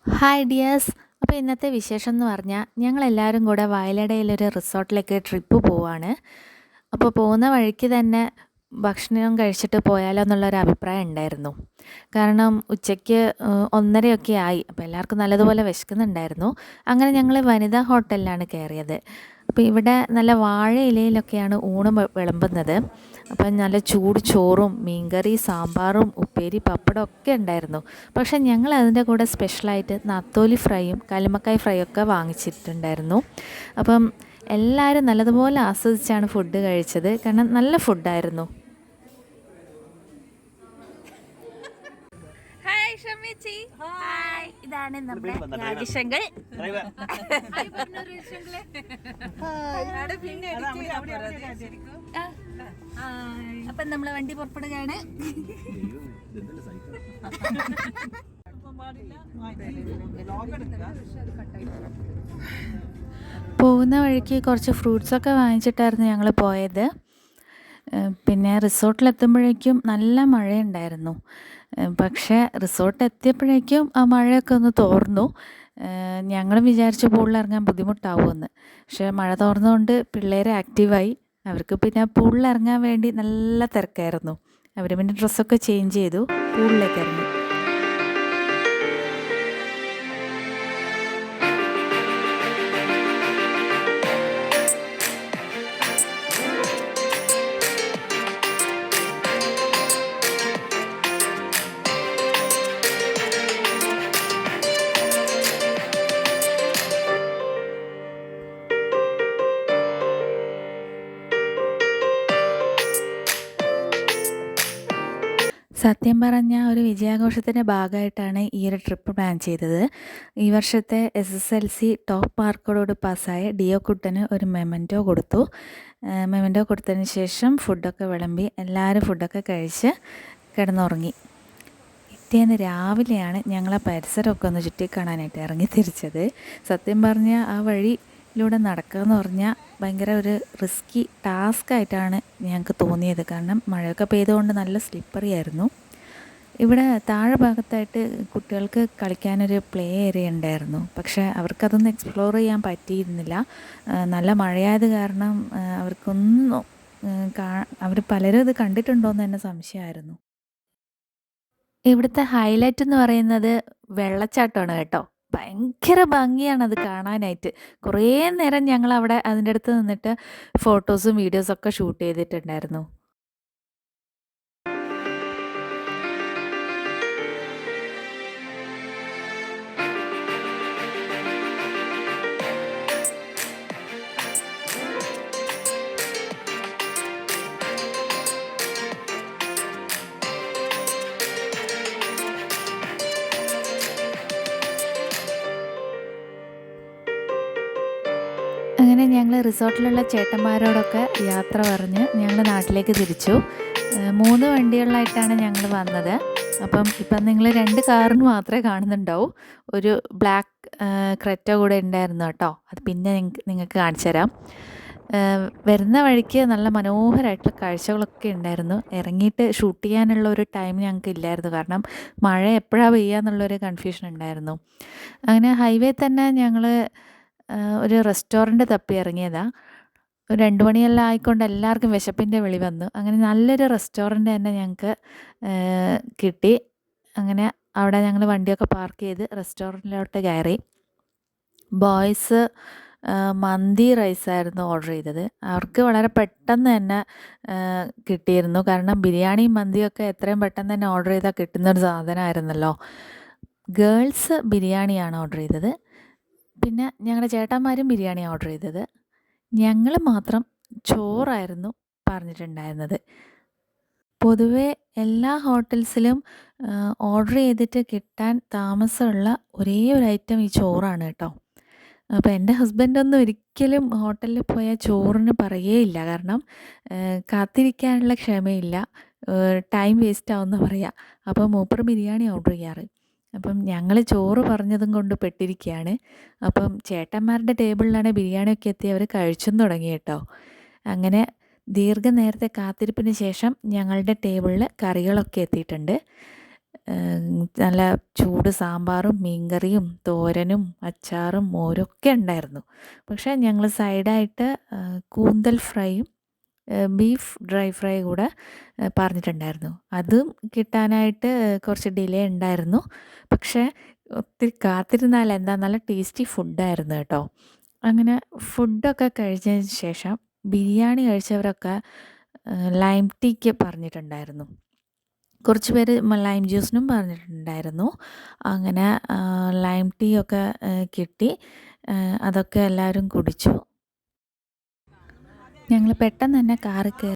Hi dears. അപ്പോൾ ഇന്നത്തെ വിശേഷം എന്ന് പറഞ്ഞാൽ ഞങ്ങളെല്ലാവരും കൂടെ വയലടയിലൊരു റിസോർട്ടിലേക്ക് ട്രിപ്പ് പോവാണ്. അപ്പോൾ പോകുന്ന വഴിക്ക് തന്നെ ഭക്ഷണം കഴിച്ചിട്ട് പോയാലോ എന്നുള്ളൊരു അഭിപ്രായം ഉണ്ടായിരുന്നു. കാരണം ഉച്ചയ്ക്ക് 1:30 ആയി. അപ്പോൾ എല്ലാവർക്കും നല്ലതുപോലെ വിശക്കുന്നുണ്ടായിരുന്നു. അങ്ങനെ ഞങ്ങൾ വനിതാ ഹോട്ടലിലാണ് കയറിയത്. അപ്പോൾ ഇവിടെ നല്ല വാഴ ഇലയിലൊക്കെയാണ് ഊണ് വിളമ്പുന്നത്. അപ്പം നല്ല ചൂട് ചോറും മീൻകറി, സാമ്പാറും, ഉപ്പേരി, പപ്പടം ഒക്കെ ഉണ്ടായിരുന്നു. പക്ഷേ ഞങ്ങൾ അതിൻ്റെ കൂടെ സ്പെഷ്യലായിട്ട് നത്തോലി ഫ്രൈയും കല്ലുമ്മക്കായ് ഫ്രൈയും ഒക്കെ വാങ്ങിച്ചിട്ടുണ്ടായിരുന്നു. അപ്പം എല്ലാവരും നല്ലതുപോലെ ആസ്വദിച്ചാണ് ഫുഡ് കഴിച്ചത്. കാരണം നല്ല ഫുഡായിരുന്നു. ഹായ് ഷമിച്ചി. ഹായ്, ഇതാണ് നമ്മുടെ രാജശങ്കർ. അപ്പൊ നമ്മളെ വണ്ടി പുറപ്പെടുകയാണ്. പോകുന്ന വഴിക്ക് കുറച്ച് ഫ്രൂട്ട്സൊക്കെ വാങ്ങിച്ചിട്ടായിരുന്നു ഞങ്ങൾ പോയത്. പിന്നെ റിസോർട്ടിലെത്തുമ്പോഴേക്കും നല്ല മഴയുണ്ടായിരുന്നു. പക്ഷേ റിസോർട്ട് എത്തിയപ്പോഴേക്കും ആ മഴയൊക്കെ ഒന്ന് തോർന്നു. ഞങ്ങൾ വിചാരിച്ചു പൂളിലിറങ്ങാൻ ബുദ്ധിമുട്ടാവുമെന്ന്. പക്ഷേ മഴ തോർന്നുകൊണ്ട് പിള്ളേർ ആക്റ്റീവായി. അവർക്ക് പിന്നെ പൂളിലിറങ്ങാൻ വേണ്ടി നല്ല തിരക്കായിരുന്നു. അവർ പിന്നെ ഡ്രസ്സൊക്കെ ചേഞ്ച് ചെയ്തു പൂളിലേക്ക് ഇറങ്ങി. സത്യം പറഞ്ഞാൽ ഒരു വിജയാഘോഷത്തിൻ്റെ ഭാഗമായിട്ടാണ് ഈ ഒരു ട്രിപ്പ് പ്ലാൻ ചെയ്തത്. ഈ വർഷത്തെ SSLC ടോപ്പ് മാർക്കോട് പാസ്സായ ഡിയോ കുട്ടന് ഒരു മെമൻറ്റോ കൊടുത്തു. മെമൻറ്റോ കൊടുത്തതിന് ശേഷം ഫുഡൊക്കെ വിളമ്പി എല്ലാവരും ഫുഡൊക്കെ കഴിച്ച് കിടന്നുറങ്ങി. പിറ്റേന്ന് രാവിലെയാണ് ഞങ്ങളെ പരിസരമൊക്കെ ഒന്ന് ചുറ്റിക്കാണാനായിട്ട് ഇറങ്ങി തിരിച്ചത്. സത്യം പറഞ്ഞാൽ ആ വഴിയിലൂടെ നടക്കുക എന്ന് പറഞ്ഞാൽ ഭയങ്കര ഒരു റിസ്കി ടാസ്ക്കായിട്ടാണ് ഞങ്ങൾക്ക് തോന്നിയത്. കാരണം മഴയൊക്കെ പെയ്തുകൊണ്ട് നല്ല സ്ലിപ്പറി ആയിരുന്നു. ഇവിടെ താഴെ ഭാഗത്തായിട്ട് കുട്ടികൾക്ക് കളിക്കാനൊരു പ്ലേ ഏരിയ ഉണ്ടായിരുന്നു. പക്ഷേ അവർക്കതൊന്നും എക്സ്പ്ലോർ ചെയ്യാൻ പറ്റിയിരുന്നില്ല. നല്ല മഴയായത് കാരണം അവർക്കൊന്നും അവർ പലരും ഇത് കണ്ടിട്ടുണ്ടോയെന്ന് തന്നെ സംശയമായിരുന്നു. ഇവിടുത്തെ ഹൈലൈറ്റ് എന്ന് പറയുന്നത് വെള്ളച്ചാട്ടമാണ് കേട്ടോ. ഭയങ്കര ഭംഗിയാണത് കാണാനായിട്ട്. കുറേ നേരം ഞങ്ങളവിടെ അതിൻ്റെ അടുത്ത് നിന്നിട്ട് ഫോട്ടോസും വീഡിയോസൊക്കെ ഷൂട്ട് ചെയ്തിട്ടുണ്ടായിരുന്നു. അങ്ങനെ ഞങ്ങൾ റിസോർട്ടിലുള്ള ചേട്ടന്മാരോടൊക്കെ യാത്ര പറഞ്ഞ് ഞങ്ങൾ നാട്ടിലേക്ക് തിരിച്ചു. 3 വണ്ടികളിലായിട്ടാണ് ഞങ്ങൾ വന്നത്. ഇപ്പം നിങ്ങൾ 2 കാറിന് മാത്രമേ കാണുന്നുണ്ടാവൂ. ഒരു ബ്ലാക്ക് ക്രെറ്റ കൂടെ ഉണ്ടായിരുന്നു കേട്ടോ. അത് പിന്നെ നിങ്ങൾക്ക് കാണിച്ചു തരാം. വരുന്ന വഴിക്ക് നല്ല മനോഹരമായിട്ടുള്ള കാഴ്ചകളൊക്കെ ഉണ്ടായിരുന്നു. ഇറങ്ങിയിട്ട് ഷൂട്ട് ചെയ്യാനുള്ള ഒരു ടൈം ഞങ്ങൾക്ക് ഇല്ലായിരുന്നു. കാരണം മഴ എപ്പോഴാണ് പെയ്യുക എന്നുള്ളൊരു കൺഫ്യൂഷൻ ഉണ്ടായിരുന്നു. അങ്ങനെ ഹൈവേ തന്നെ ഞങ്ങൾ ഒരു റെസ്റ്റോറൻറ്റ് തപ്പി ഇറങ്ങിയതാണ്. 2 മണിയെല്ലാം ആയിക്കൊണ്ട് എല്ലാവർക്കും വിശപ്പിൻ്റെ വിളി വന്നു. അങ്ങനെ നല്ലൊരു റെസ്റ്റോറൻറ്റ് തന്നെ ഞങ്ങൾക്ക് കിട്ടി. അങ്ങനെ അവിടെ ഞങ്ങൾ വണ്ടിയൊക്കെ പാർക്ക് ചെയ്ത് റെസ്റ്റോറൻറ്റിലോട്ട് കയറി. ബോയ്സ് മന്തി റൈസായിരുന്നു ഓർഡർ ചെയ്തത്. അവർക്ക് വളരെ പെട്ടെന്ന് തന്നെ കിട്ടിയിരുന്നു. കാരണം ബിരിയാണിയും മന്തിയൊക്കെ എത്രയും പെട്ടെന്ന് തന്നെ ഓർഡർ ചെയ്താൽ കിട്ടുന്നൊരു സാധനമായിരുന്നല്ലോ. ഗേൾസ് ബിരിയാണിയാണ് ഓർഡർ ചെയ്തത്. പിന്നെ ഞങ്ങളുടെ ചേട്ടന്മാരും ബിരിയാണിയാണ് ഓർഡർ ചെയ്തത്. ഞങ്ങൾ മാത്രം ചോറായിരുന്നു പറഞ്ഞിട്ടുണ്ടായിരുന്നത്. പൊതുവേ എല്ലാ ഹോട്ടൽസിലും ഓർഡർ ചെയ്തിട്ട് കിട്ടാൻ താമസമുള്ള ഒരേ ഒരു ഐറ്റം ഈ ചോറാണ് കേട്ടോ. അപ്പോൾ എൻ്റെ ഹസ്ബൻഡൊന്നും ഒരിക്കലും ഹോട്ടലിൽ പോയാൽ ചോറിന് പറയുകയില്ല. കാരണം കാത്തിരിക്കാനുള്ള ക്ഷമയില്ല, ടൈം വേസ്റ്റ് ആവുമെന്ന് പറയുക. അപ്പോൾ മൂപ്പർ ബിരിയാണി ഓർഡർ ചെയ്യാറ്. ഞങ്ങൾ ചോറ് പറഞ്ഞതും കൊണ്ട് പെട്ടിരിക്കുകയാണ്. ചേട്ടന്മാരുടെ ടേബിളിലാണ് ബിരിയാണിയൊക്കെ എത്തി അവർ കഴിച്ചും തുടങ്ങി കേട്ടോ. അങ്ങനെ ദീർഘനേരത്തെ കാത്തിരിപ്പിന് ശേഷം ഞങ്ങളുടെ ടേബിളിൽ കറികളൊക്കെ എത്തിയിട്ടുണ്ട്. നല്ല ചൂട് സാമ്പാറും മീൻകറിയും തോരനും അച്ചാറും മോരൊക്കെ ഉണ്ടായിരുന്നു. പക്ഷേ ഞങ്ങൾ സൈഡായിട്ട് കൂന്തൽ ഫ്രൈയും ബീഫ് ഡ്രൈ ഫ്രൈ കൂടെ പറഞ്ഞിട്ടുണ്ടായിരുന്നു. അതും കിട്ടാനായിട്ട് കുറച്ച് ഡിലേ ഉണ്ടായിരുന്നു. പക്ഷേ ഒത്തിരി കാത്തിരുന്നാൽ എന്താ നല്ല ടേസ്റ്റി ഫുഡായിരുന്നു കേട്ടോ. അങ്ങനെ ഫുഡൊക്കെ കഴിച്ചതിന് ശേഷം ബിരിയാണി കഴിച്ചവരൊക്കെ ലൈം ടീക്ക് പറഞ്ഞിട്ടുണ്ടായിരുന്നു. കുറച്ച് പേര് ലൈം ജ്യൂസിനും പറഞ്ഞിട്ടുണ്ടായിരുന്നു. അങ്ങനെ ലൈം ടീ ഒക്കെ കിട്ടി. അതൊക്കെ എല്ലാവരും കുടിച്ചു. ഞങ്ങൾ പെട്ടെന്ന് തന്നെ കാറിൽ കയറി